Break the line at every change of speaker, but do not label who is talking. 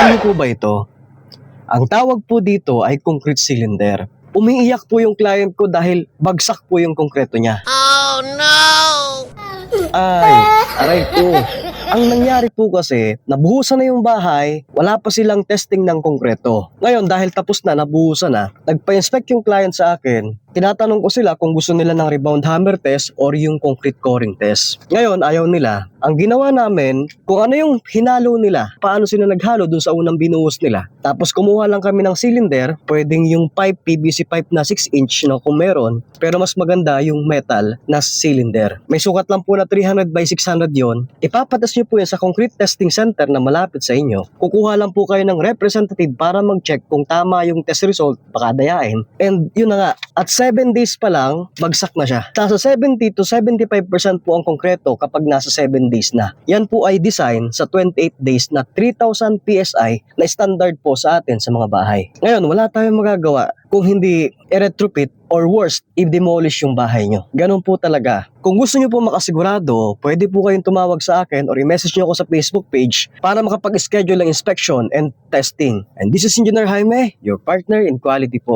niyo po ba ito? Ang tawag po dito ay concrete cylinder. Umiiyak po yung client ko dahil bagsak po yung konkreto niya.
Oh no!
Ay, aray ko. Ang nangyari po kasi, nabuhusan na yung bahay, wala pa silang testing ng konkreto. Ngayon, dahil tapos na, nabuhusan na, nagpa-inspect yung client sa akin, tinatanong ko sila kung gusto nila ng rebound hammer test or yung concrete coring test. Ngayon, ayaw nila. Ang ginawa namin, kung ano yung hinalo nila, paano sila naghalo dun sa unang binuhos nila. Tapos kumuha lang kami ng cylinder, pwedeng yung pipe, PVC pipe na 6 inch no, kung meron, pero mas maganda yung metal na cylinder. May sukat lang po na 300 by 600 yon. Ipapatas nyo po yan sa concrete testing center na malapit sa inyo. Kukuha lang po kayo ng representative para mag-check kung tama yung test result, baka dayain. And yun na nga, at 7 days pa lang, bagsak na siya. Nasa 70 to 75% po ang konkreto kapag nasa 7 days na. Yan po ay design sa 28 days na 3,000 PSI na standard po sa atin sa mga bahay. Ngayon, wala tayong magagawa kung hindi i-retrofit or worst, i-demolish yung bahay nyo. Ganun po talaga. Kung gusto nyo po makasigurado, pwede po kayong tumawag sa akin or i-message nyo ako sa Facebook page para makapag-schedule ng inspection and testing. And this is Engineer Jaime, your partner in quality po.